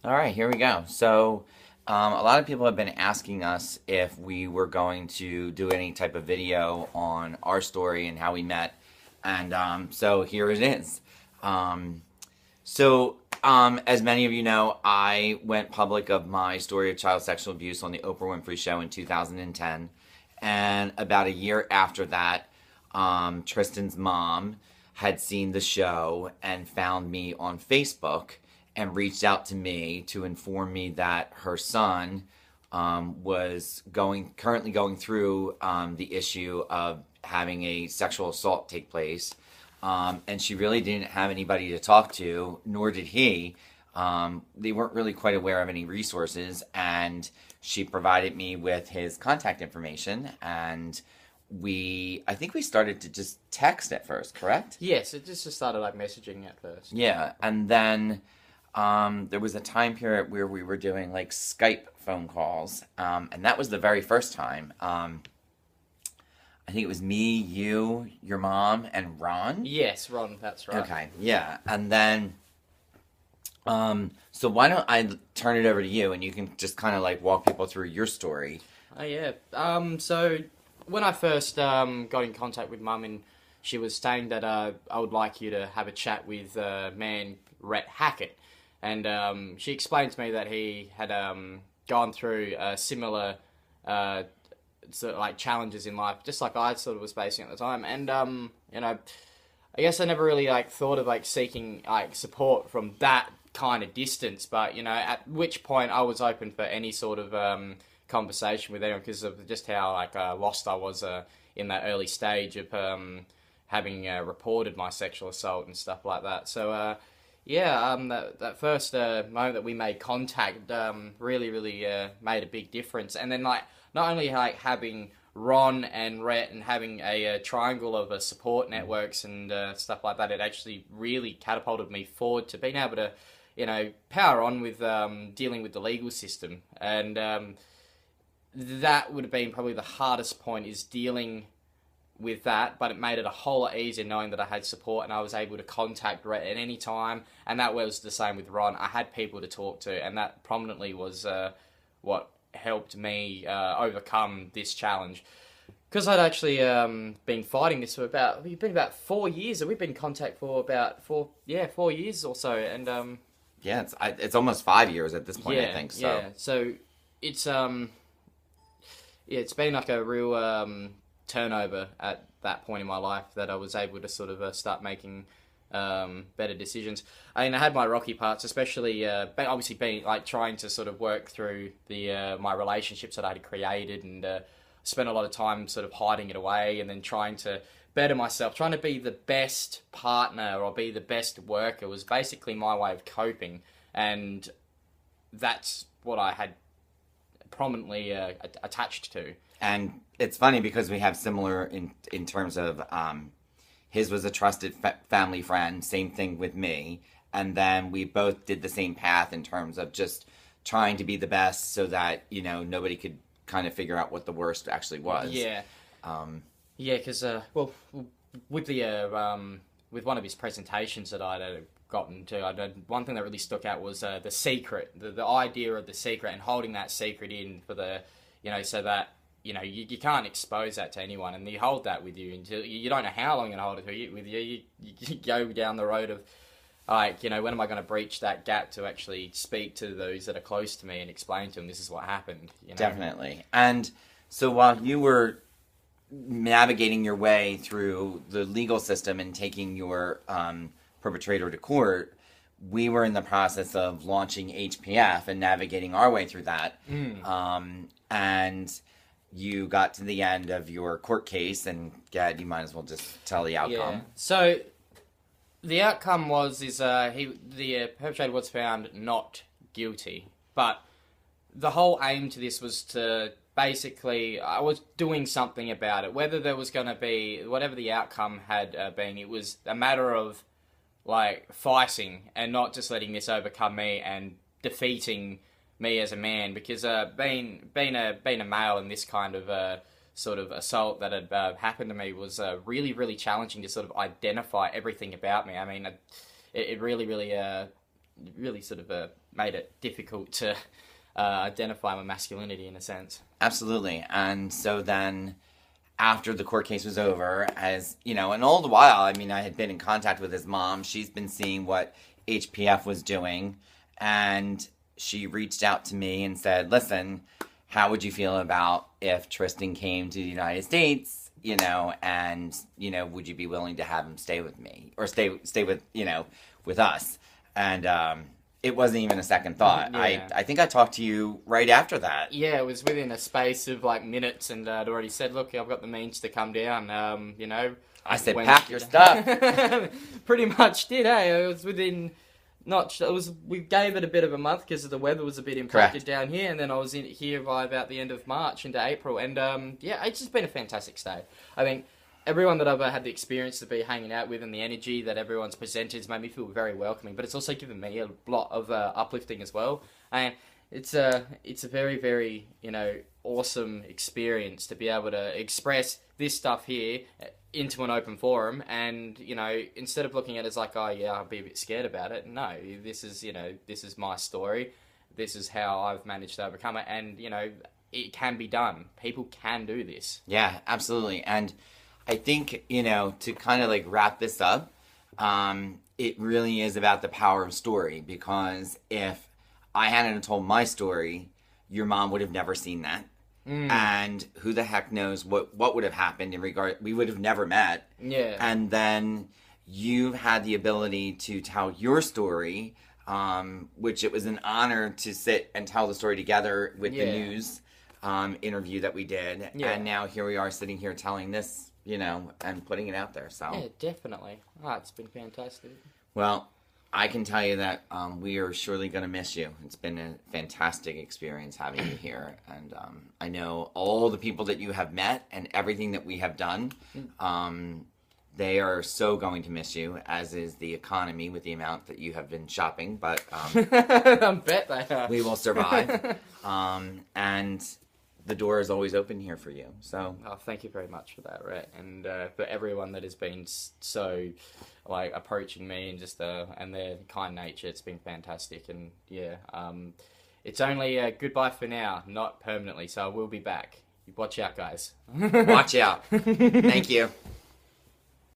All right, here we go. So, a lot of people have been asking us if we were going to do any type of video on our story and how we met. And so here it is. Um, as many of you know, I went public of my story of child sexual abuse on the Oprah Winfrey Show in 2010. And about a year after that, Tristan's mom had seen the show and found me on Facebook and reached out to me to inform me that her son was currently going through the issue of having a sexual assault take place. And she really didn't have anybody to talk to, nor did he. They weren't really quite aware of any resources, and she provided me with his contact information, and I think we started to just text at first, correct? Yes, it just started like messaging at first. Yeah, and then there was a time period where we were doing like Skype phone calls, and that was the very first time. I think it was me, you, your mom, and Ron. Yes, Ron, that's right. Okay, yeah, and then, so why don't I turn it over to you, and you can just kind of like walk people through your story. Oh yeah. So when I first got in contact with Mum, and she was saying that I would like you to have a chat with man Rhett Hackett, and she explained to me that he had gone through similar sort of like challenges in life, just like I sort of was facing at the time, and I guess I never really like thought of like seeking like support from that kind of distance, but at which point I was open for any sort of conversation with anyone because of just how like lost I was in that early stage of having reported my sexual assault and stuff like that. So that first moment that we made contact really made a big difference, and then like not only like having Ron and Rhett and having a triangle of support networks and stuff like that, it actually really catapulted me forward to being able to power on with dealing with the legal system. And that would have been probably the hardest point, is dealing with that, but it made it a whole lot easier knowing that I had support and I was able to contact Rhett at any time. And that was the same with Ron. I had people to talk to, and that prominently was what helped me overcome this challenge. Because I'd actually been fighting this for we've been about 4 years, and we've been in contact for about 4 years or so, and yeah, it's almost 5 years at this point, I think. So yeah, so it's it's been like a real turnover at that point in my life that I was able to sort of start making better decisions. I mean, I had my rocky parts, especially obviously being like trying to sort of work through the my relationships that I had created, and spent a lot of time sort of hiding it away, and then trying to better myself, trying to be the best partner or be the best worker was basically my way of coping, and that's what I had prominently attached to. And it's funny because we have similar in terms of his was a trusted family friend, same thing with me, and then we both did the same path in terms of just trying to be the best so that nobody could kind of figure out what the worst actually was. Yeah. Yeah, because with the with one of his presentations that I'd gotten to, one thing that really stuck out was the secret, the idea of the secret, and holding that secret in for the so that you can't expose that to anyone, and you hold that with you until you don't know how long you're gonna hold it with you. You go down the road of like when am I going to breach that gap to actually speak to those that are close to me and explain to them this is what happened. Definitely. And so while you were navigating your way through the legal system and taking your perpetrator to court, we were in the process of launching HPF and navigating our way through that. And you got to the end of your court case, and Gad, you might as well just tell the outcome. Yeah. So the outcome was the perpetrator was found not guilty, but the whole aim to this was to basically, I was doing something about it. Whether there was going to be, whatever the outcome had been, it was a matter of like fighting and not just letting this overcome me and defeating me as a man. Because being a male in this kind of sort of assault that had happened to me was really challenging to sort of identify everything about me. I mean, it really really sort of made it difficult to identify my masculinity in a sense. Absolutely. And so then after the court case was over, as you know, and all the while, I mean, I had been in contact with his mom. She's been seeing what HPF was doing, and she reached out to me and said, listen, how would you feel about if Tristan came to the United States, you know, and, you know, would you be willing to have him stay with me or stay with, you know, with us? And it wasn't even a second thought. Yeah. I think I talked to you right after that. Yeah, it was within a space of like minutes, and I'd already said, look, I've got the means to come down, you know. I said, pack your stuff. Pretty much did, eh? It was within... we gave it a bit of a month because the weather was a bit impacted down here, and then I was here by about the end of March into April, and yeah, it's just been a fantastic stay. I think everyone that I've had the experience to be hanging out with and the energy that everyone's presented has made me feel very welcoming, but it's also given me a lot of uplifting as well, and it's a very, very, you know, awesome experience to be able to express this stuff here into an open forum, and, you know, instead of looking at it as like, oh yeah, I'll be a bit scared about it, no, this is, you know, this is my story, this is how I've managed to overcome it, and, you know, it can be done. People can do this. Yeah, absolutely. And I think, you know, to kind of like wrap this up, it really is about the power of story, because if I hadn't told my story, your mom would have never seen that. And who the heck knows what would have happened in regard, we would have never met. Yeah. And then you've had the ability to tell your story, which it was an honor to sit and tell the story together with the news interview that we did. Yeah. And now here we are sitting here telling this, you know, and putting it out there. So Yeah, definitely. Oh, it's been fantastic. Well, I can tell you that we are surely going to miss you. It's been a fantastic experience having you here. And I know all the people that you have met and everything that we have done, they are so going to miss you, as is the economy with the amount that you have been shopping. But I bet they are. we will survive. And the door is always open here for you. So thank you very much for that, Rhett, and for everyone that has been so like approaching me and just and their kind nature. It's been fantastic, and yeah, it's only a goodbye for now, not permanently. So I will be back. Watch out, guys. watch out. Thank you.